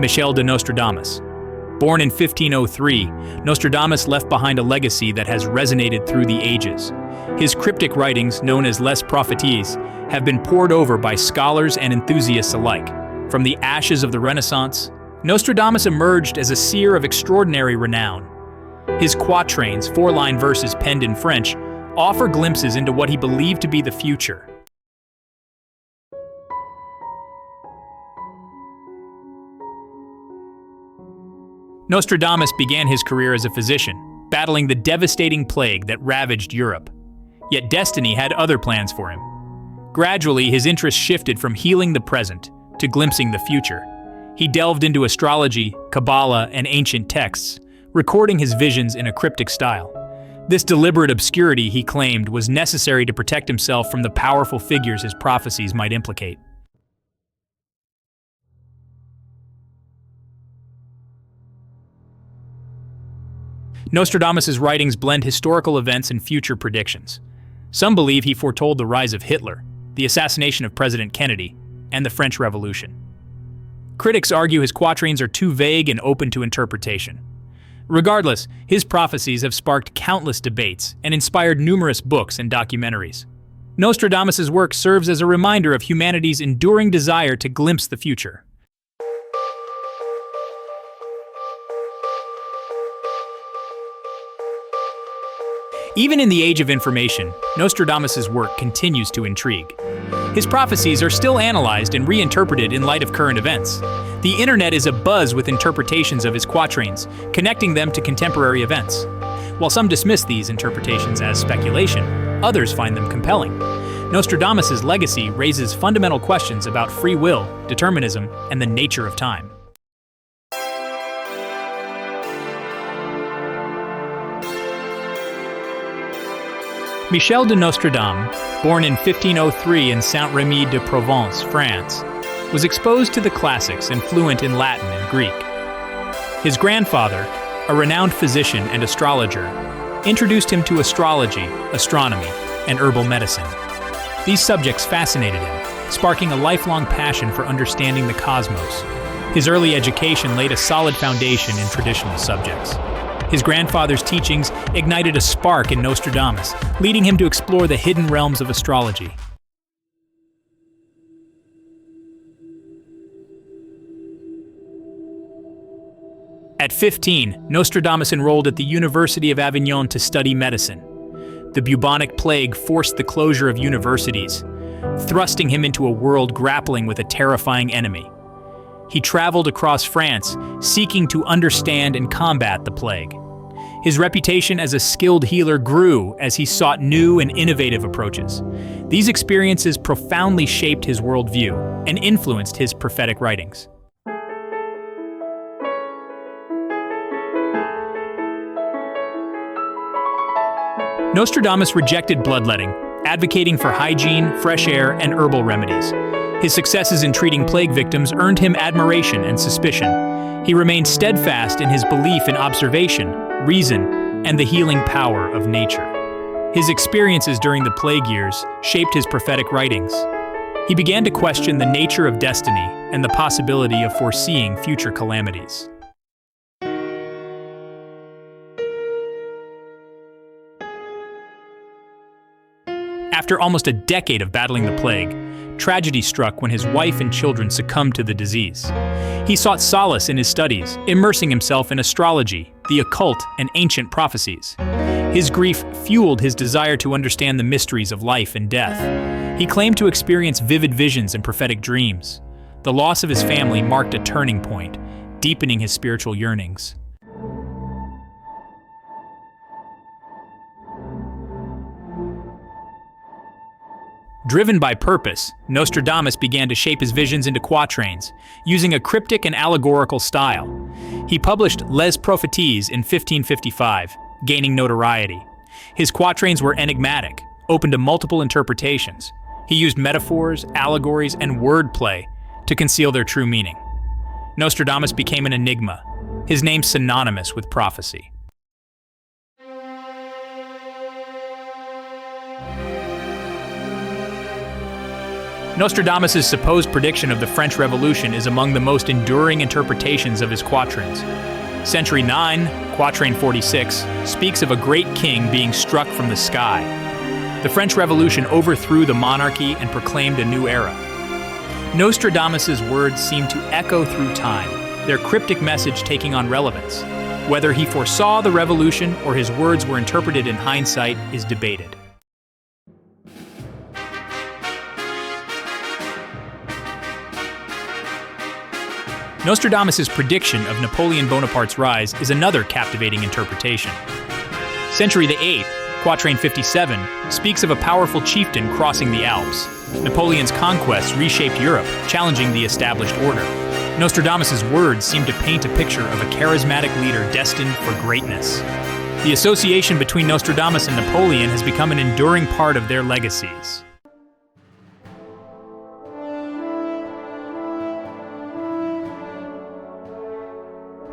Michel de Nostradamus. Born in 1503, Nostradamus left behind a legacy that has resonated through the ages. His cryptic writings, known as Les Prophéties, have been pored over by scholars and enthusiasts alike. From the ashes of the Renaissance, Nostradamus emerged as a seer of extraordinary renown. His quatrains, four-line verses penned in French, offer glimpses into what he believed to be the future. Nostradamus began his career as a physician, battling the devastating plague that ravaged Europe. Yet destiny had other plans for him. Gradually, his interest shifted from healing the present to glimpsing the future. He delved into astrology, Kabbalah, and ancient texts, recording his visions in a cryptic style. This deliberate obscurity, he claimed, was necessary to protect himself from the powerful figures his prophecies might implicate. Nostradamus' writings blend historical events and future predictions. Some believe he foretold the rise of Hitler, the assassination of President Kennedy, and the French Revolution. Critics argue his quatrains are too vague and open to interpretation. Regardless, his prophecies have sparked countless debates and inspired numerous books and documentaries. Nostradamus' work serves as a reminder of humanity's enduring desire to glimpse the future. Even in the age of information, Nostradamus' work continues to intrigue. His prophecies are still analyzed and reinterpreted in light of current events. The internet is abuzz with interpretations of his quatrains, connecting them to contemporary events. While some dismiss these interpretations as speculation, others find them compelling. Nostradamus' legacy raises fundamental questions about free will, determinism, and the nature of time. Michel de Nostradamus, born in 1503 in Saint-Rémy-de-Provence, France, was exposed to the classics and fluent in Latin and Greek. His grandfather, a renowned physician and astrologer, introduced him to astrology, astronomy, and herbal medicine. These subjects fascinated him, sparking a lifelong passion for understanding the cosmos. His early education laid a solid foundation in traditional subjects. His grandfather's teachings ignited a spark in Nostradamus, leading him to explore the hidden realms of astrology. At 15, Nostradamus enrolled at the University of Avignon to study medicine. The bubonic plague forced the closure of universities, thrusting him into a world grappling with a terrifying enemy. He traveled across France, seeking to understand and combat the plague. His reputation as a skilled healer grew as he sought new and innovative approaches. These experiences profoundly shaped his worldview and influenced his prophetic writings. Nostradamus rejected bloodletting, advocating for hygiene, fresh air, and herbal remedies. His successes in treating plague victims earned him admiration and suspicion. He remained steadfast in his belief in observation, reason, and the healing power of nature. His experiences during the plague years shaped his prophetic writings. He began to question the nature of destiny and the possibility of foreseeing future calamities. After almost a decade of battling the plague, tragedy struck when his wife and children succumbed to the disease. He sought solace in his studies, immersing himself in astrology, the occult, and ancient prophecies. His grief fueled his desire to understand the mysteries of life and death. He claimed to experience vivid visions and prophetic dreams. The loss of his family marked a turning point, deepening his spiritual yearnings. Driven by purpose, Nostradamus began to shape his visions into quatrains, using a cryptic and allegorical style. He published Les Prophéties in 1555, gaining notoriety. His quatrains were enigmatic, open to multiple interpretations. He used metaphors, allegories, and wordplay to conceal their true meaning. Nostradamus became an enigma, his name synonymous with prophecy. Nostradamus' supposed prediction of the French Revolution is among the most enduring interpretations of his quatrains. Century 9, quatrain 46, speaks of a great king being struck from the sky. The French Revolution overthrew the monarchy and proclaimed a new era. Nostradamus' words seem to echo through time, their cryptic message taking on relevance. Whether he foresaw the revolution or his words were interpreted in hindsight is debated. Nostradamus' prediction of Napoleon Bonaparte's rise is another captivating interpretation. Century the 8th, quatrain 57, speaks of a powerful chieftain crossing the Alps. Napoleon's conquests reshaped Europe, challenging the established order. Nostradamus' words seem to paint a picture of a charismatic leader destined for greatness. The association between Nostradamus and Napoleon has become an enduring part of their legacies.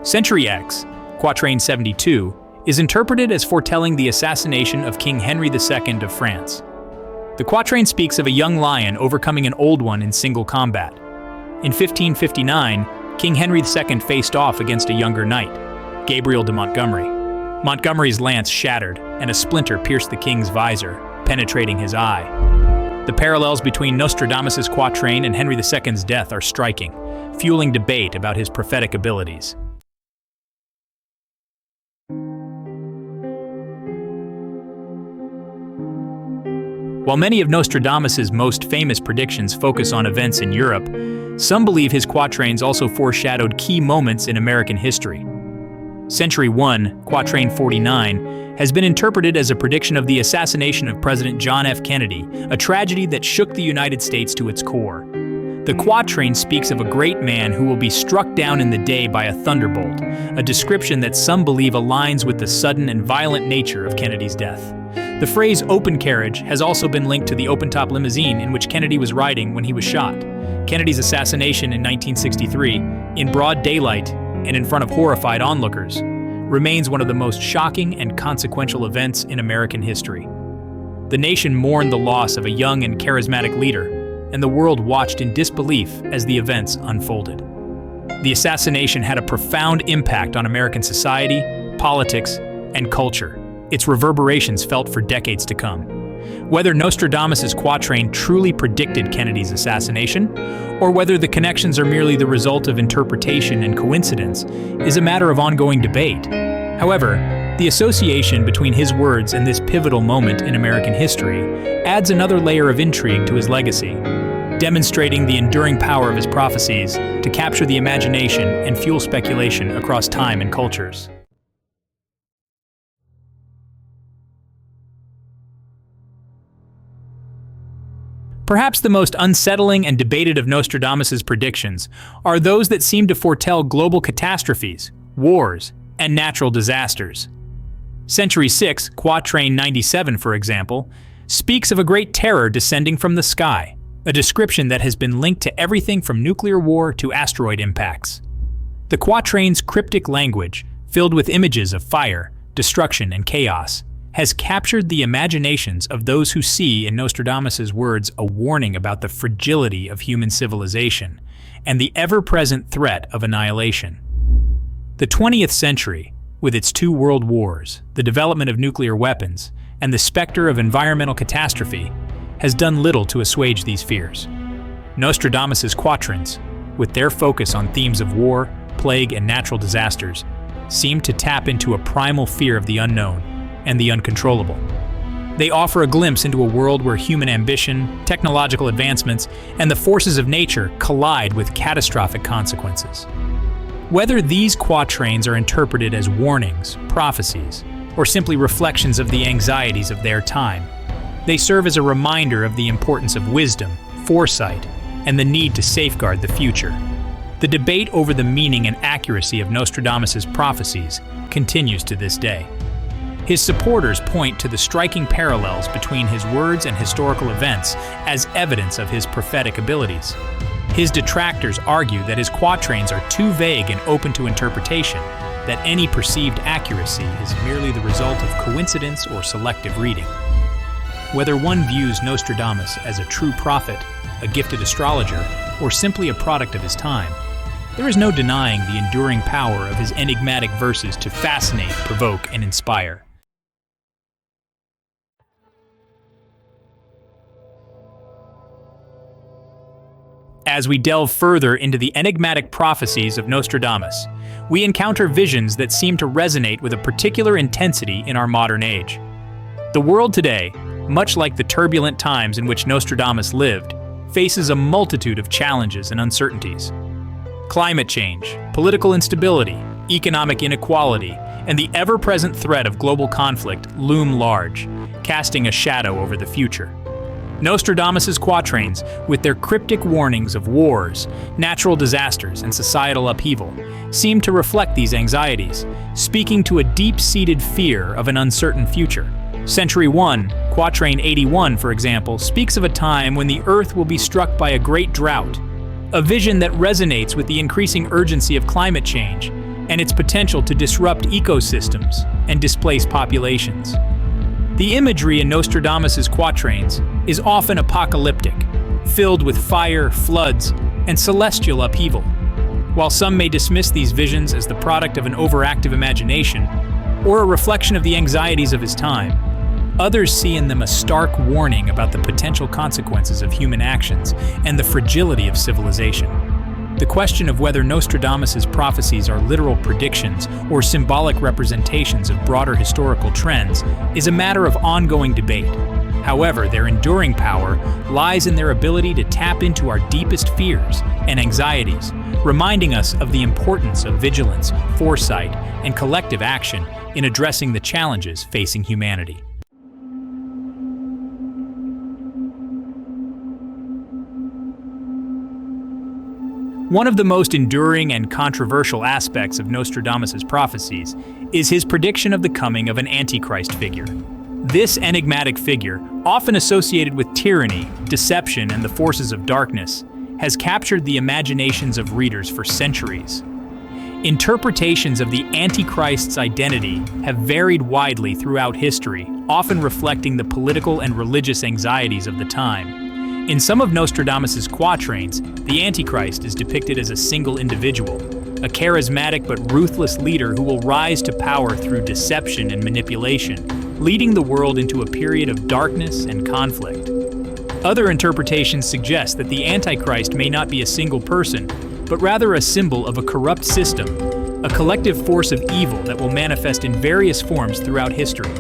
Century X, quatrain 72, is interpreted as foretelling the assassination of King Henry II of France. The quatrain speaks of a young lion overcoming an old one in single combat. In 1559, King Henry II faced off against a younger knight, Gabriel de Montgomery. Montgomery's lance shattered, and a splinter pierced the king's visor, penetrating his eye. The parallels between Nostradamus' quatrain and Henry II's death are striking, fueling debate about his prophetic abilities. While many of Nostradamus' most famous predictions focus on events in Europe, some believe his quatrains also foreshadowed key moments in American history. Century 1, quatrain 49, has been interpreted as a prediction of the assassination of President John F. Kennedy, a tragedy that shook the United States to its core. The quatrain speaks of a great man who will be struck down in the day by a thunderbolt, a description that some believe aligns with the sudden and violent nature of Kennedy's death. The phrase open carriage has also been linked to the open-top limousine in which Kennedy was riding when he was shot. Kennedy's assassination in 1963, in broad daylight and in front of horrified onlookers, remains one of the most shocking and consequential events in American history. The nation mourned the loss of a young and charismatic leader, and the world watched in disbelief as the events unfolded. The assassination had a profound impact on American society, politics, and culture. Its reverberations felt for decades to come. Whether Nostradamus' quatrain truly predicted Kennedy's assassination, or whether the connections are merely the result of interpretation and coincidence, is a matter of ongoing debate. However, the association between his words and this pivotal moment in American history adds another layer of intrigue to his legacy, demonstrating the enduring power of his prophecies to capture the imagination and fuel speculation across time and cultures. Perhaps the most unsettling and debated of Nostradamus' predictions are those that seem to foretell global catastrophes, wars, and natural disasters. Century 6, quatrain 97, for example, speaks of a great terror descending from the sky, a description that has been linked to everything from nuclear war to asteroid impacts. The quatrain's cryptic language, filled with images of fire, destruction, and chaos, has captured the imaginations of those who see in Nostradamus' words a warning about the fragility of human civilization and the ever-present threat of annihilation. The 20th century, with its 2 world wars, the development of nuclear weapons, and the specter of environmental catastrophe, has done little to assuage these fears. Nostradamus' quatrains, with their focus on themes of war, plague, and natural disasters, seem to tap into a primal fear of the unknown and the uncontrollable. They offer a glimpse into a world where human ambition, technological advancements, and the forces of nature collide with catastrophic consequences. Whether these quatrains are interpreted as warnings, prophecies, or simply reflections of the anxieties of their time, they serve as a reminder of the importance of wisdom, foresight, and the need to safeguard the future. The debate over the meaning and accuracy of Nostradamus' prophecies continues to this day. His supporters point to the striking parallels between his words and historical events as evidence of his prophetic abilities. His detractors argue that his quatrains are too vague and open to interpretation, that any perceived accuracy is merely the result of coincidence or selective reading. Whether one views Nostradamus as a true prophet a gifted astrologer, or simply a product of his time, there is no denying the enduring power of his enigmatic verses to fascinate, provoke, and inspire. As we delve further into the enigmatic prophecies of Nostradamus, we encounter visions that seem to resonate with a particular intensity in our modern age. The world today, much like the turbulent times in which Nostradamus lived, faces a multitude of challenges and uncertainties. Climate change, political instability, economic inequality, and the ever-present threat of global conflict loom large, casting a shadow over the future. Nostradamus's quatrains, with their cryptic warnings of wars, natural disasters, and societal upheaval, seem to reflect these anxieties, speaking to a deep-seated fear of an uncertain future. Century 1, Quatrain 81, for example, speaks of a time when the Earth will be struck by a great drought, a vision that resonates with the increasing urgency of climate change and its potential to disrupt ecosystems and displace populations. The imagery in Nostradamus's quatrains is often apocalyptic, filled with fire, floods, and celestial upheaval. While some may dismiss these visions as the product of an overactive imagination or a reflection of the anxieties of his time, others see in them a stark warning about the potential consequences of human actions and the fragility of civilization. The question of whether Nostradamus's prophecies are literal predictions or symbolic representations of broader historical trends is a matter of ongoing debate. However, their enduring power lies in their ability to tap into our deepest fears and anxieties, reminding us of the importance of vigilance, foresight, and collective action in addressing the challenges facing humanity. One of the most enduring and controversial aspects of Nostradamus's prophecies is his prediction of the coming of an Antichrist figure. This enigmatic figure, often associated with tyranny, deception, and the forces of darkness, has captured the imaginations of readers for centuries. Interpretations of the Antichrist's identity have varied widely throughout history, often reflecting the political and religious anxieties of the time. In some of Nostradamus's quatrains, the Antichrist is depicted as a single individual, a charismatic but ruthless leader who will rise to power through deception and manipulation, leading the world into a period of darkness and conflict. Other interpretations suggest that the Antichrist may not be a single person, but rather a symbol of a corrupt system, a collective force of evil that will manifest in various forms throughout history.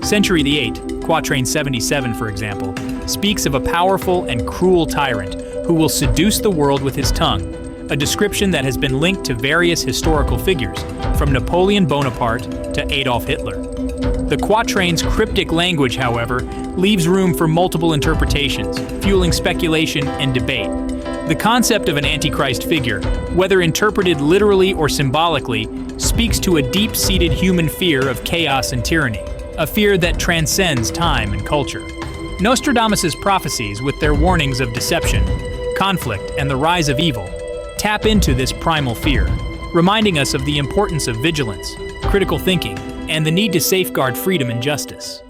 Century 8, Quatrain 77, for example, speaks of a powerful and cruel tyrant who will seduce the world with his tongue, a description that has been linked to various historical figures, from Napoleon Bonaparte to Adolf Hitler. The quatrain's cryptic language, however, leaves room for multiple interpretations, fueling speculation and debate. The concept of an Antichrist figure, whether interpreted literally or symbolically, speaks to a deep-seated human fear of chaos and tyranny, a fear that transcends time and culture. Nostradamus's prophecies, with their warnings of deception, conflict, and the rise of evil, tap into this primal fear, reminding us of the importance of vigilance, critical thinking, and the need to safeguard freedom and justice.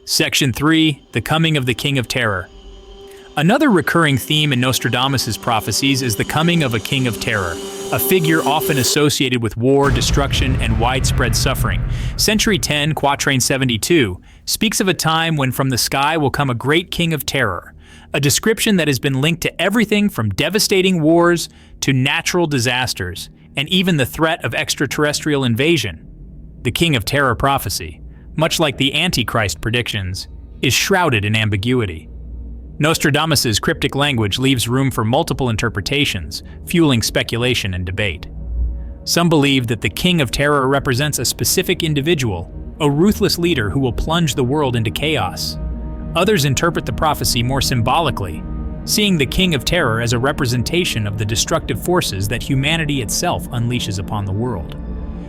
Section 3: The Coming of the King of Terror. Another recurring theme in Nostradamus's prophecies is the coming of a king of terror, a figure often associated with war, destruction, and widespread suffering. Century 10, Quatrain 72, speaks of a time when from the sky will come a great king of terror, a description that has been linked to everything from devastating wars to natural disasters, and even the threat of extraterrestrial invasion. The king of terror prophecy, much like the Antichrist predictions, is shrouded in ambiguity. Nostradamus's cryptic language leaves room for multiple interpretations, fueling speculation and debate. Some believe that the King of Terror represents a specific individual, a ruthless leader who will plunge the world into chaos. Others interpret the prophecy more symbolically, seeing the King of Terror as a representation of the destructive forces that humanity itself unleashes upon the world.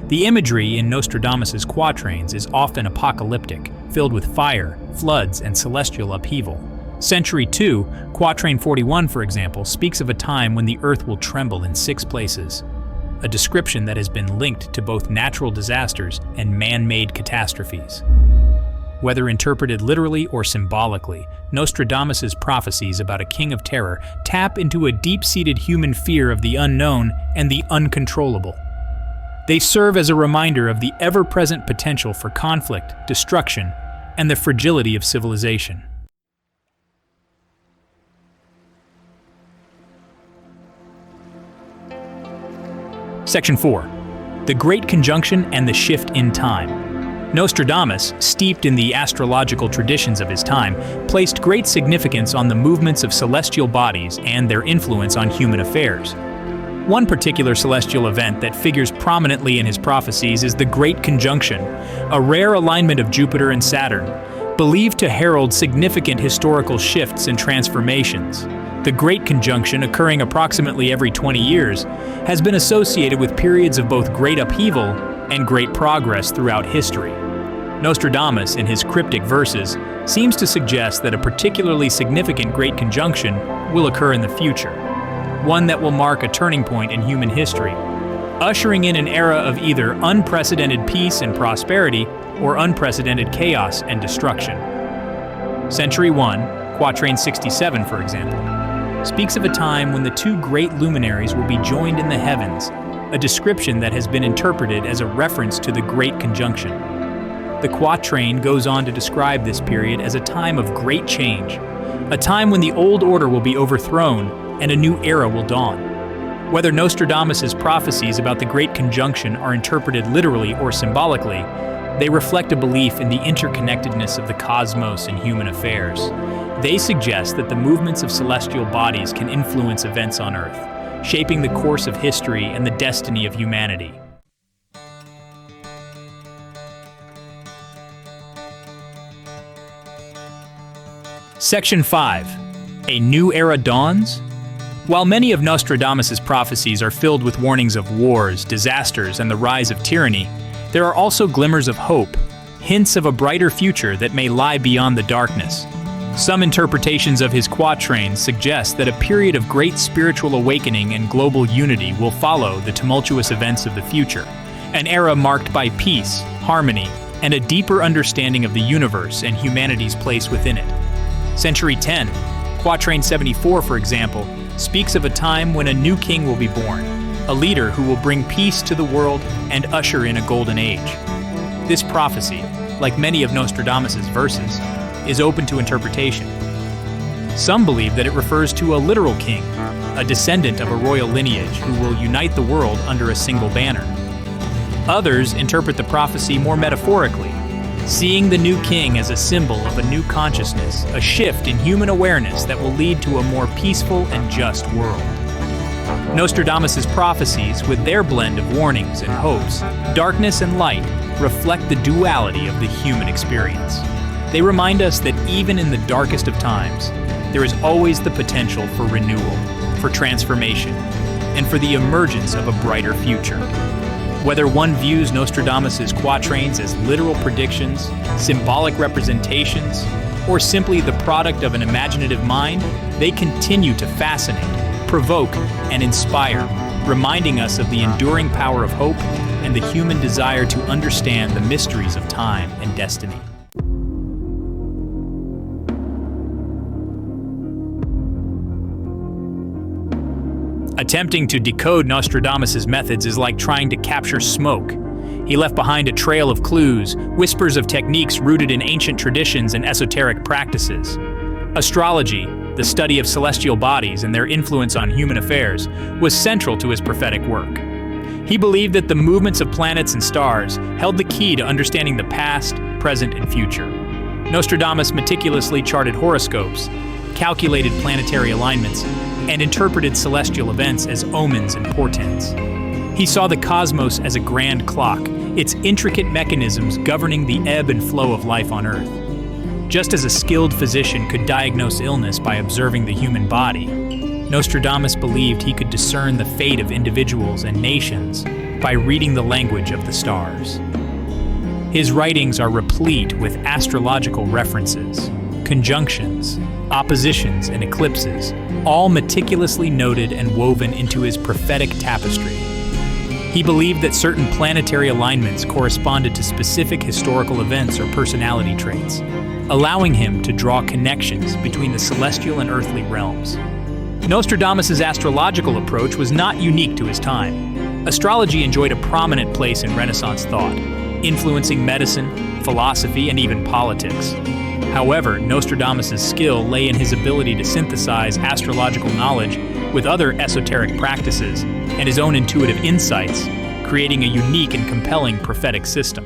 The imagery in Nostradamus's quatrains is often apocalyptic, filled with fire, floods, and celestial upheaval. Century 2, Quatrain 41, for example, speaks of a time when the earth will tremble in 6 places. a description that has been linked to both natural disasters and man-made catastrophes. Whether interpreted literally or symbolically, Nostradamus' prophecies about a king of terror tap into a deep-seated human fear of the unknown and the uncontrollable. They serve as a reminder of the ever-present potential for conflict, destruction, and the fragility of civilization. Section 4. The Great Conjunction and the Shift in Time. Nostradamus, steeped in the astrological traditions of his time, placed great significance on the movements of celestial bodies and their influence on human affairs. One particular celestial event that figures prominently in his prophecies is the Great Conjunction, a rare alignment of Jupiter and Saturn, believed to herald significant historical shifts and transformations. The Great Conjunction, occurring approximately every 20 years, has been associated with periods of both great upheaval and great progress throughout history. Nostradamus, in his cryptic verses, seems to suggest that a particularly significant Great Conjunction will occur in the future, one that will mark a turning point in human history, ushering in an era of either unprecedented peace and prosperity or unprecedented chaos and destruction. Century 1, Quatrain 67, for example, speaks of a time when the two great luminaries will be joined in the heavens, a description that has been interpreted as a reference to the Great Conjunction. The quatrain goes on to describe this period as a time of great change, a time when the old order will be overthrown and a new era will dawn. Whether Nostradamus' prophecies about the Great Conjunction are interpreted literally or symbolically, they reflect a belief in the interconnectedness of the cosmos and human affairs. They suggest that the movements of celestial bodies can influence events on Earth, shaping the course of history and the destiny of humanity. Section 5. A New Era Dawns? While many of Nostradamus' prophecies are filled with warnings of wars, disasters, and the rise of tyranny, there are also glimmers of hope, hints of a brighter future that may lie beyond the darkness. Some interpretations of his quatrains suggest that a period of great spiritual awakening and global unity will follow the tumultuous events of the future, an era marked by peace, harmony, and a deeper understanding of the universe and humanity's place within it. Century 10, Quatrain 74, for example, speaks of a time when a new king will be born, a leader who will bring peace to the world and usher in a golden age. This prophecy, like many of Nostradamus' verses, is open to interpretation. Some believe that it refers to a literal king, a descendant of a royal lineage who will unite the world under a single banner. Others interpret the prophecy more metaphorically, seeing the new king as a symbol of a new consciousness, a shift in human awareness that will lead to a more peaceful and just world. Nostradamus' prophecies, with their blend of warnings and hopes, darkness and light, reflect the duality of the human experience. They remind us that even in the darkest of times, there is always the potential for renewal, for transformation, and for the emergence of a brighter future. Whether one views Nostradamus' quatrains as literal predictions, symbolic representations, or simply the product of an imaginative mind, they continue to fascinate, provoke, and inspire, reminding us of the enduring power of hope and the human desire to understand the mysteries of time and destiny. Attempting to decode Nostradamus' methods is like trying to capture smoke. He left behind a trail of clues, whispers of techniques rooted in ancient traditions and esoteric practices. Astrology, the study of celestial bodies and their influence on human affairs, was central to his prophetic work. He believed that the movements of planets and stars held the key to understanding the past, present, and future. Nostradamus meticulously charted horoscopes, calculated planetary alignments, and interpreted celestial events as omens and portents. He saw the cosmos as a grand clock, its intricate mechanisms governing the ebb and flow of life on Earth. Just as a skilled physician could diagnose illness by observing the human body, Nostradamus believed he could discern the fate of individuals and nations by reading the language of the stars. His writings are replete with astrological references, conjunctions, oppositions, and eclipses, all meticulously noted and woven into his prophetic tapestry. He believed that certain planetary alignments corresponded to specific historical events or personality traits, allowing him to draw connections between the celestial and earthly realms. Nostradamus' astrological approach was not unique to his time. Astrology enjoyed a prominent place in Renaissance thought, influencing medicine, philosophy, and even politics. However, Nostradamus' skill lay in his ability to synthesize astrological knowledge with other esoteric practices and his own intuitive insights, creating a unique and compelling prophetic system.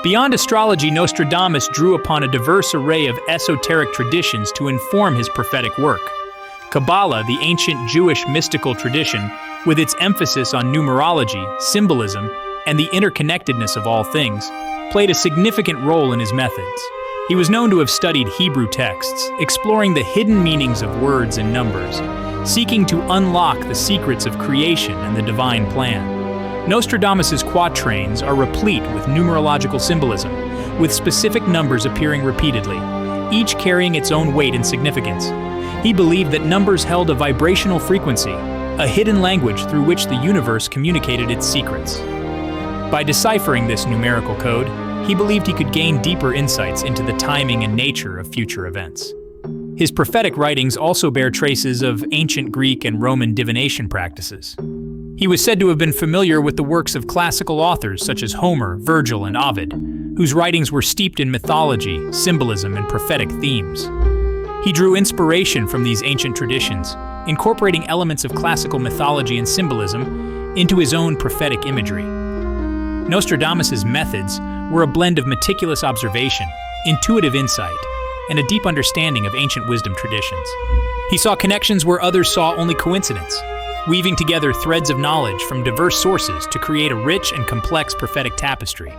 Beyond astrology, Nostradamus drew upon a diverse array of esoteric traditions to inform his prophetic work. Kabbalah, the ancient Jewish mystical tradition, with its emphasis on numerology, symbolism, and the interconnectedness of all things, played a significant role in his methods. He was known to have studied Hebrew texts, exploring the hidden meanings of words and numbers, seeking to unlock the secrets of creation and the divine plan. Nostradamus' quatrains are replete with numerological symbolism, with specific numbers appearing repeatedly, each carrying its own weight and significance. He believed that numbers held a vibrational frequency, a hidden language through which the universe communicated its secrets. By deciphering this numerical code, he believed he could gain deeper insights into the timing and nature of future events. His prophetic writings also bear traces of ancient Greek and Roman divination practices. He was said to have been familiar with the works of classical authors such as Homer, Virgil, and Ovid, whose writings were steeped in mythology, symbolism, and prophetic themes. He drew inspiration from these ancient traditions, incorporating elements of classical mythology and symbolism into his own prophetic imagery. Nostradamus' methods were a blend of meticulous observation, intuitive insight, and a deep understanding of ancient wisdom traditions. He saw connections where others saw only coincidence, weaving together threads of knowledge from diverse sources to create a rich and complex prophetic tapestry.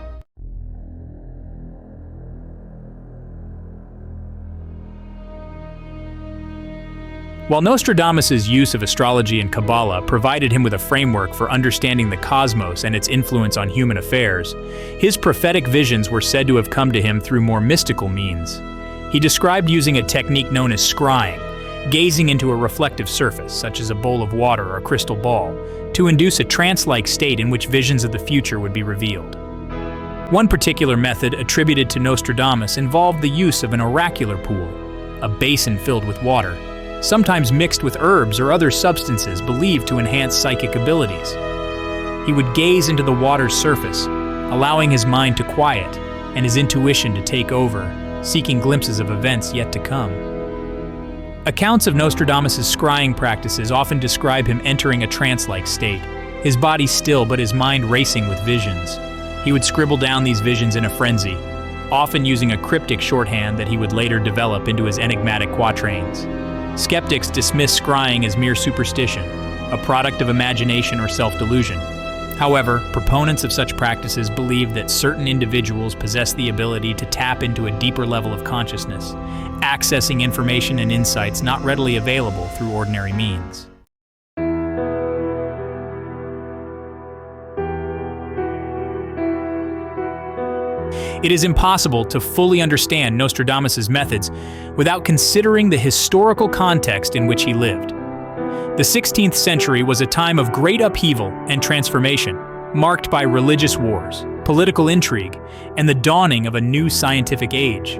While Nostradamus' use of astrology and Kabbalah provided him with a framework for understanding the cosmos and its influence on human affairs, his prophetic visions were said to have come to him through more mystical means. He described using a technique known as scrying, gazing into a reflective surface, such as a bowl of water or a crystal ball, to induce a trance-like state in which visions of the future would be revealed. One particular method attributed to Nostradamus involved the use of an oracular pool, a basin filled with water, sometimes mixed with herbs or other substances believed to enhance psychic abilities. He would gaze into the water's surface, allowing his mind to quiet and his intuition to take over, seeking glimpses of events yet to come. Accounts of Nostradamus' scrying practices often describe him entering a trance-like state, his body still but his mind racing with visions. He would scribble down these visions in a frenzy, often using a cryptic shorthand that he would later develop into his enigmatic quatrains. Skeptics dismiss scrying as mere superstition, a product of imagination or self-delusion. However, proponents of such practices believe that certain individuals possess the ability to tap into a deeper level of consciousness, accessing information and insights not readily available through ordinary means. It is impossible to fully understand Nostradamus' methods without considering the historical context in which he lived. The 16th century was a time of great upheaval and transformation, marked by religious wars, political intrigue, and the dawning of a new scientific age.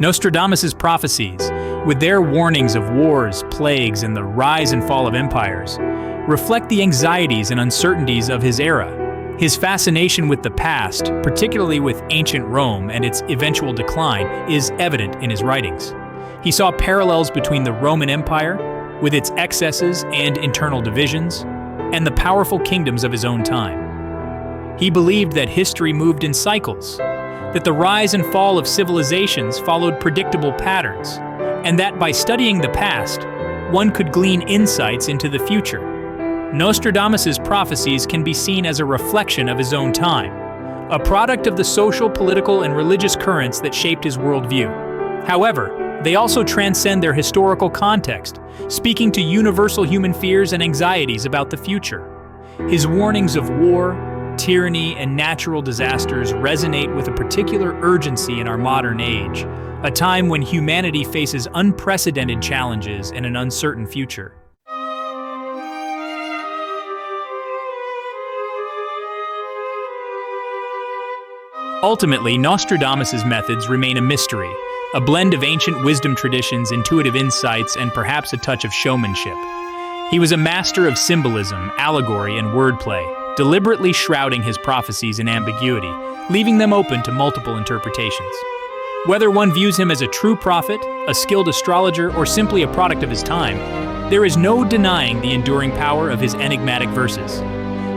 Nostradamus' prophecies, with their warnings of wars, plagues, and the rise and fall of empires, reflect the anxieties and uncertainties of his era. His fascination with the past, particularly with ancient Rome and its eventual decline, is evident in his writings. He saw parallels between the Roman Empire, with its excesses and internal divisions, and the powerful kingdoms of his own time. He believed that history moved in cycles, that the rise and fall of civilizations followed predictable patterns, and that by studying the past, one could glean insights into the future. Nostradamus' prophecies can be seen as a reflection of his own time, a product of the social, political, and religious currents that shaped his worldview. However, they also transcend their historical context, speaking to universal human fears and anxieties about the future. His warnings of war, tyranny, and natural disasters resonate with a particular urgency in our modern age, a time when humanity faces unprecedented challenges and an uncertain future. Ultimately, Nostradamus' methods remain a mystery, a blend of ancient wisdom traditions, intuitive insights, and perhaps a touch of showmanship. He was a master of symbolism, allegory, and wordplay, deliberately shrouding his prophecies in ambiguity, leaving them open to multiple interpretations. Whether one views him as a true prophet, a skilled astrologer, or simply a product of his time, there is no denying the enduring power of his enigmatic verses.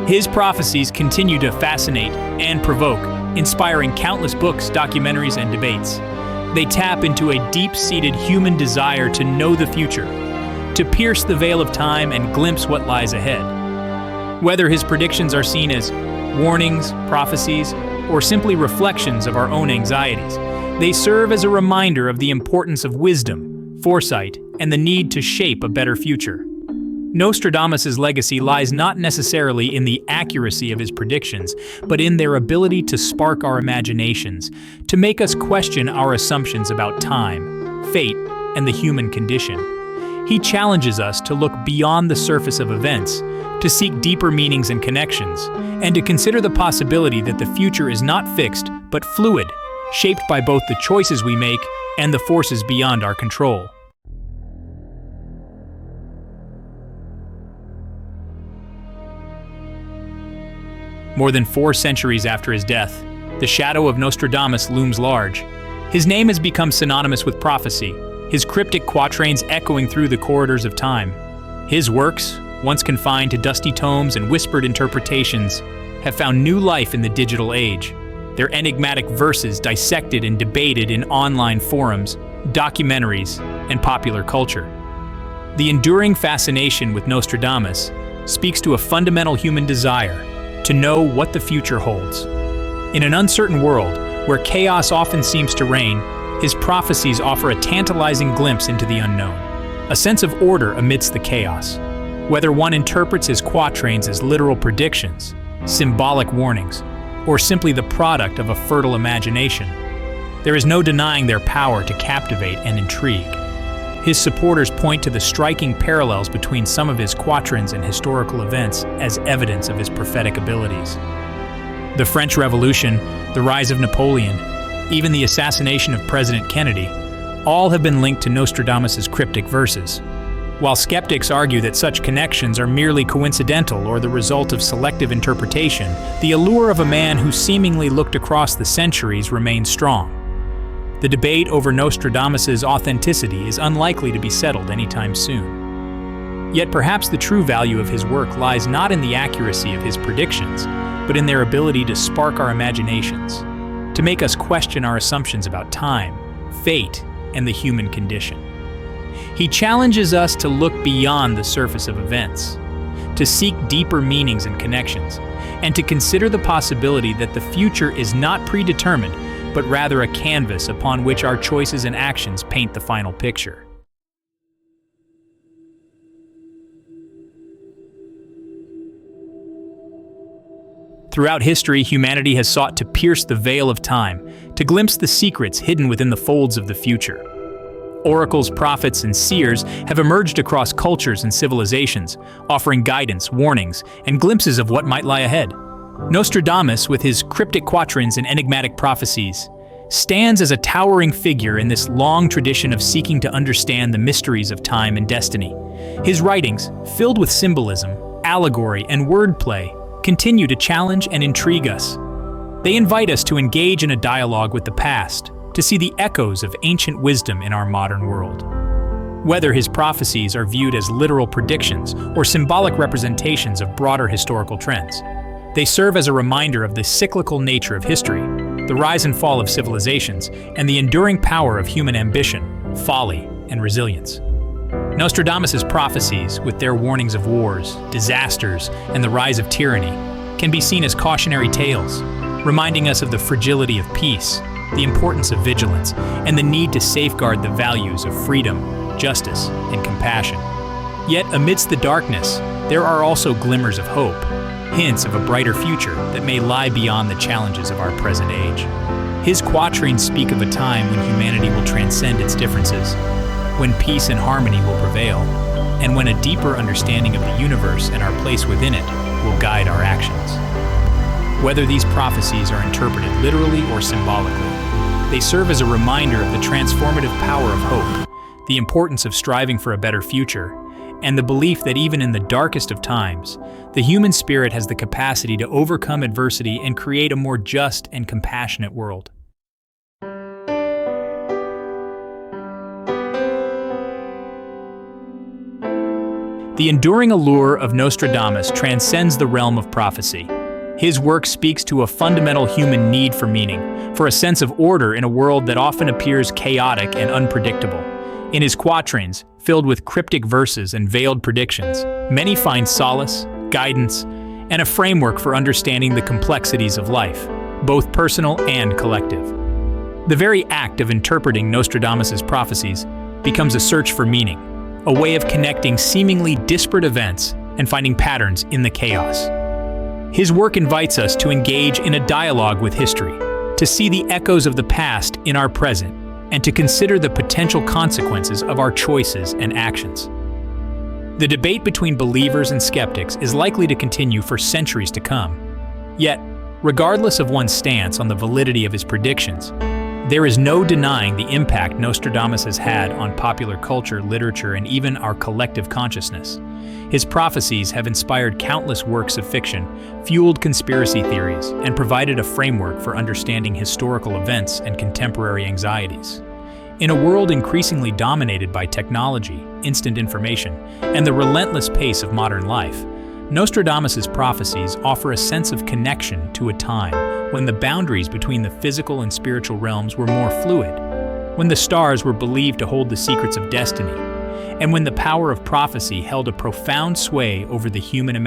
His prophecies continue to fascinate and provoke, inspiring countless books, documentaries, and debates. They tap into a deep-seated human desire to know the future, to pierce the veil of time and glimpse what lies ahead. Whether his predictions are seen as warnings, prophecies, or simply reflections of our own anxieties, they serve as a reminder of the importance of wisdom, foresight, and the need to shape a better future. Nostradamus' legacy lies not necessarily in the accuracy of his predictions, but in their ability to spark our imaginations, to make us question our assumptions about time, fate, and the human condition. He challenges us to look beyond the surface of events, to seek deeper meanings and connections, and to consider the possibility that the future is not fixed, but fluid, shaped by both the choices we make and the forces beyond our control. More than 4 centuries after his death, the shadow of Nostradamus looms large. His name has become synonymous with prophecy, his cryptic quatrains echoing through the corridors of time. His works, once confined to dusty tomes and whispered interpretations, have found new life in the digital age, their enigmatic verses dissected and debated in online forums, documentaries, and popular culture. The enduring fascination with Nostradamus speaks to a fundamental human desire to know what the future holds. In an uncertain world, where chaos often seems to reign, his prophecies offer a tantalizing glimpse into the unknown, a sense of order amidst the chaos. Whether one interprets his quatrains as literal predictions, symbolic warnings, or simply the product of a fertile imagination, there is no denying their power to captivate and intrigue. His supporters point to the striking parallels between some of his quatrains and historical events as evidence of his prophetic abilities. The French Revolution, the rise of Napoleon, even the assassination of President Kennedy, all have been linked to Nostradamus' cryptic verses. While skeptics argue that such connections are merely coincidental or the result of selective interpretation, the allure of a man who seemingly looked across the centuries remains strong. The debate over Nostradamus' authenticity is unlikely to be settled anytime soon. Yet perhaps the true value of his work lies not in the accuracy of his predictions, but in their ability to spark our imaginations, to make us question our assumptions about time, fate, and the human condition. He challenges us to look beyond the surface of events, to seek deeper meanings and connections, and to consider the possibility that the future is not predetermined, but rather a canvas upon which our choices and actions paint the final picture. Throughout history, humanity has sought to pierce the veil of time, to glimpse the secrets hidden within the folds of the future. Oracles, prophets, and seers have emerged across cultures and civilizations, offering guidance, warnings, and glimpses of what might lie ahead. Nostradamus, with his cryptic quatrains and enigmatic prophecies, stands as a towering figure in this long tradition of seeking to understand the mysteries of time and destiny. His writings, filled with symbolism, allegory, and wordplay, continue to challenge and intrigue us. They invite us to engage in a dialogue with the past, to see the echoes of ancient wisdom in our modern world. Whether his prophecies are viewed as literal predictions or symbolic representations of broader historical trends, they serve as a reminder of the cyclical nature of history, the rise and fall of civilizations, and the enduring power of human ambition, folly, and resilience. Nostradamus' prophecies, with their warnings of wars, disasters, and the rise of tyranny, can be seen as cautionary tales, reminding us of the fragility of peace, the importance of vigilance, and the need to safeguard the values of freedom, justice, and compassion. Yet, amidst the darkness, there are also glimmers of hope. hints of a brighter future that may lie beyond the challenges of our present age. His quatrains speak of a time when humanity will transcend its differences, when peace and harmony will prevail, and when a deeper understanding of the universe and our place within it will guide our actions. Whether these prophecies are interpreted literally or symbolically, they serve as a reminder of the transformative power of hope, the importance of striving for a better future, and the belief that even in the darkest of times, the human spirit has the capacity to overcome adversity and create a more just and compassionate world. The enduring allure of Nostradamus transcends the realm of prophecy. His work speaks to a fundamental human need for meaning, for a sense of order in a world that often appears chaotic and unpredictable. In his quatrains, filled with cryptic verses and veiled predictions, many find solace, guidance, and a framework for understanding the complexities of life, both personal and collective. The very act of interpreting Nostradamus's prophecies becomes a search for meaning, a way of connecting seemingly disparate events and finding patterns in the chaos. His work invites us to engage in a dialogue with history, to see the echoes of the past in our present, and to consider the potential consequences of our choices and actions. The debate between believers and skeptics is likely to continue for centuries to come. Yet, regardless of one's stance on the validity of his predictions, there is no denying the impact Nostradamus has had on popular culture, literature, and even our collective consciousness. His prophecies have inspired countless works of fiction, fueled conspiracy theories, and provided a framework for understanding historical events and contemporary anxieties. In a world increasingly dominated by technology, instant information, and the relentless pace of modern life, Nostradamus's prophecies offer a sense of connection to a time when the boundaries between the physical and spiritual realms were more fluid, when the stars were believed to hold the secrets of destiny, and when the power of prophecy held a profound sway over the human imagination.